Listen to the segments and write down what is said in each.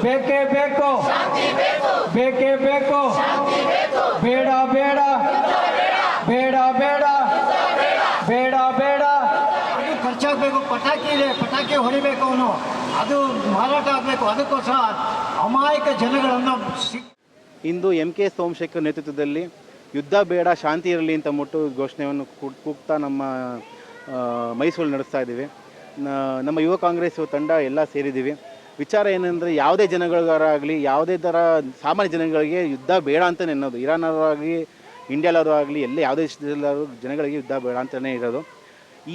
ಬೇಕೇ ಬೇಕು, ಬೇಕೇ ಬೇಕು, ಬೇಡ ಬೇಡ, ಬೇಡ ಬೇಡ, ಬೇಡ ಬೇಡ. ಖರ್ಚಾಗಬೇಕು, ಪಟಾಕಿ ಇದೆ, ಪಟಾಕಿ ಹೊಡಿಬೇಕು, ಅವನು ಅದು ಮಾರಾಟ ಆಗಬೇಕು. ಅದಕ್ಕೋಸ್ಕರ ಅಮಾಯಕ ಜನಗಳನ್ನು ಇಂದು MK ಸೋಮಶೇಖರ್ ನೇತೃತ್ವದಲ್ಲಿ ಯುದ್ಧ ಬೇಡ ಶಾಂತಿ ಇರಲಿ ಅಂತ ಮುಟ್ಟು ಘೋಷಣೆಯನ್ನು ಕೂಗ್ತಾ ನಮ್ಮ ಮೈಸೂರಲ್ಲಿ ನಡೆಸ್ತಾ ಇದ್ದೀವಿ. ನಮ್ಮ ಯುವ ಕಾಂಗ್ರೆಸ್ ತಂಡ ಎಲ್ಲ ಸೇರಿದ್ದೀವಿ. ವಿಚಾರ ಏನಂದರೆ ಯಾವುದೇ ಜನಗಳಿಗಾಗಲಿ ಯಾವುದೇ ಥರ ಸಾಮಾನ್ಯ ಜನಗಳಿಗೆ ಯುದ್ಧ ಬೇಡ ಅಂತಲೇ ಅನ್ನೋದು. ಇರಾನವರು ಆಗಲಿ ಇಂಡಿಯಾದವರು ಆಗಲಿ ಎಲ್ಲ ಯಾವುದೇ ದೇಶದಲ್ಲೂ ಜನಗಳಿಗೆ ಯುದ್ಧ ಬೇಡ ಅಂತಲೇ ಇರೋದು.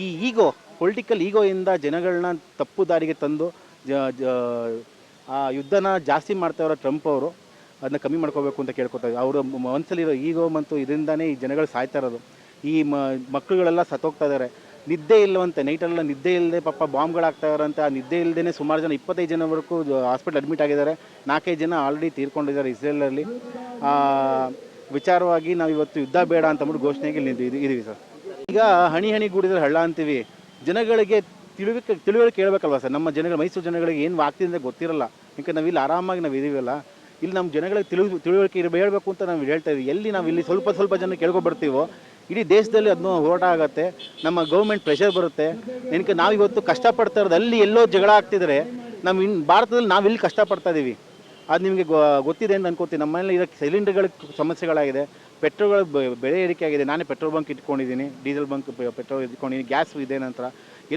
ಈ ಪೊಲಿಟಿಕಲ್ ಈಗೋಯಿಂದ ಜನಗಳನ್ನ ತಪ್ಪು ದಾರಿಗೆ ತಂದು ಆ ಯುದ್ಧನ ಜಾಸ್ತಿ ಮಾಡ್ತಾಯಿರೋ ಟ್ರಂಪ್ ಅವರು ಅದನ್ನ ಕಮ್ಮಿ ಮಾಡ್ಕೋಬೇಕು ಅಂತ ಕೇಳ್ಕೊತಾರೆ. ಅವರು ಮನಸ್ಸಲ್ಲಿರೋ ಈಗೋ ಮತ್ತು ಇದರಿಂದನೇ ಈ ಜನಗಳು ಸಾಯ್ತಾ ಇರೋದು. ಈ ಮಕ್ಕಳುಗಳೆಲ್ಲ ಸತ್ತೋಗ್ತಾ ಇದ್ದಾರೆ. ನಿದ್ದೆ ಇಲ್ಲವಂತೆ, ನೈಟೆಲ್ಲ ನಿದ್ದೆ ಇಲ್ಲದೆ ಪಾಪ ಬಾಂಬ್ಗಳಾಗ್ತಾಯಿರಂತೆ. ಆ ನಿದ್ದೆ ಇಲ್ಲದೇ ಸುಮಾರು ಜನ 25 ಜನವರೆಗೂ ಹಾಸ್ಪಿಟಲ್ ಅಡ್ಮಿಟ್ ಆಗಿದ್ದಾರೆ. 4-5 ಜನ ಆಲ್ರೆಡಿ ತೀರ್ಕೊಂಡಿದ್ದಾರೆ ಇಸ್ರೇಲಲ್ಲಿ. ವಿಚಾರವಾಗಿ ನಾವು ಇವತ್ತು ಯುದ್ಧ ಬೇಡ ಅಂತಂದ್ಬಿಟ್ಟು ಘೋಷಣೆಗೆ ಇದ್ದೀವಿ ಸರ್. ಈಗ ಹಣಿ ಹಣಿ ಗೂಡಿದ್ರೆ ಹಳ್ಳ ಅಂತೀವಿ. ಜನಗಳಿಗೆ ತಿಳುವಳಿಕೆ ಕೇಳಬೇಕಲ್ವ ಸರ್. ನಮ್ಮ ಜನಗಳು, ಮೈಸೂರು ಜನಗಳಿಗೆ ಏನು ಆಗ್ತಿದೆ ಅಂತ ಗೊತ್ತಿರಲ್ಲ. ಯಾಕೆ ನಾವಿಲ್ಲಿ ಆರಾಮಾಗಿ ನಾವು ಇದೀವಲ್ಲ, ಇಲ್ಲಿ ನಮ್ಮ ಜನಗಳಿಗೆ ತಿಳುವಳಿಕೆ ಹೇಳಬೇಕು ಅಂತ ನಾವು ಹೇಳ್ತಾ ಇದ್ದೀವಿ. ಎಲ್ಲಿ ನಾವು ಇಲ್ಲಿ ಸ್ವಲ್ಪ ಜನ ಕೇಳ್ಕೊಬರ್ತೀವೋ ಇಡೀ ದೇಶದಲ್ಲಿ ಅದನ್ನು ಹೋರಾಟ ಆಗುತ್ತೆ. ನಮ್ಮ ಗೌರ್ಮೆಂಟ್ ಪ್ರೆಷರ್ ಬರುತ್ತೆ. ಏನಕ್ಕೆ ನಾವಿವತ್ತು ಕಷ್ಟಪಡ್ತಾ ಇರೋದು ಅಲ್ಲಿ ಎಲ್ಲೋ ಜಗಳ ಆಗ್ತಿದ್ರೆ ನಮ್ಮ ಭಾರತದಲ್ಲಿ ನಾವು ಇಲ್ಲಿ ಕಷ್ಟಪಡ್ತಾ ಇದ್ದೀವಿ. ಅದು ನಿಮಗೆ ಗೊತ್ತಿದೆ ಅಂತ ಅನ್ಕೋತೀನಿ. ನಮ್ಮ ಮನೇಲಿ ಇದಕ್ಕೆ ಸಿಲಿಂಡರ್ಗಳ ಸಮಸ್ಯೆಗಳಾಗಿದೆ, ಪೆಟ್ರೋಲ್ಗಳ ಬೆಲೆ ಏರಿಕೆ ಆಗಿದೆ. ನಾನೇ ಪೆಟ್ರೋಲ್ ಬಂಕ್ ಇಟ್ಕೊಂಡಿದ್ದೀನಿ, ಡೀಸೆಲ್ ಬಂಕ್ ಪೆಟ್ರೋಲ್ ಇಟ್ಕೊಂಡಿದ್ದೀನಿ, ಗ್ಯಾಸ್ ಇದೆ. ನಂತರ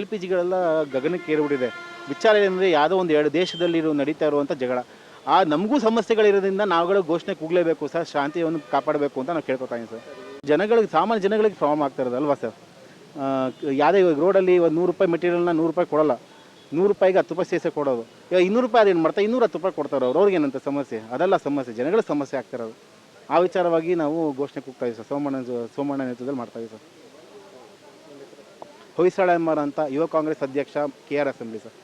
LPGಗಳೆಲ್ಲ ಗಗನಕ್ಕೆ ಏರಿಬಿಟ್ಟಿದೆ. ವಿಚಾರ ಏನಂದರೆ ಯಾವುದೋ ಒಂದು 2 ದೇಶದಲ್ಲಿ ನಡೀತಾ ಇರುವಂಥ ಜಗಳ. ನಮಗೂ ಸಮಸ್ಯೆಗಳಿರೋದ್ರಿಂದ ನಾವುಗಳು ಘೋಷಣೆ ಕೂಗಲೇಬೇಕು ಸರ್, ಶಾಂತಿಯನ್ನು ಕಾಪಾಡಬೇಕು ಅಂತ ನಾವು ಕೇಳ್ಕೊತಾ ಇದ್ದೀವಿ ಸರ್. ಜನಗಳಿಗೆ, ಸಾಮಾನ್ಯ ಜನಗಳಿಗೆ ಪ್ರಾಬ್ಲಮ್ ಆಗ್ತಾ ಇರೋದು ಅಲ್ವಾ ಸರ್. ಯಾವುದೇ ರೋಡಲ್ಲಿ ಒಂದು 100 ರೂಪಾಯಿ ಮೆಟೀರಿಯಲ್ನ 100 ರೂಪಾಯಿ ಕೊಡೋಲ್ಲ, 100 ರೂಪಾಯಿಗೆ 10 ರೂಪಾಯಿ ಸೇರಿಸಿ ಕೊಡೋದು. ಇವಾಗ 200 ರೂಪಾಯಿ ಅದೇನು ಮಾಡ್ತಾರೆ, 210 ರೂಪಾಯಿ ಕೊಡ್ತಾರೆ ಅವ್ರಿಗೆ ಏನಂತ ಸಮಸ್ಯೆ. ಅದೆಲ್ಲ ಸಮಸ್ಯೆ, ಜನಗಳ ಸಮಸ್ಯೆ ಆಗ್ತಿರೋದು. ಆ ವಿಚಾರವಾಗಿ ನಾವು ಘೋಷಣೆ ಕೂಗ್ತಾ ಇದ್ದೀವಿ ಸರ್. ಸೋಮಣ್ಣ ನೇತೃತ್ವದಲ್ಲಿ ಮಾಡ್ತಾ ಇದ್ದೀವಿ ಸರ್. ಹೊಯ್ಸಳ ಎಂಬಾರ ಅಂತ ಯುವ ಕಾಂಗ್ರೆಸ್ ಅಧ್ಯಕ್ಷ KR ಅಸೆಂಬ್ಲಿ ಸರ್.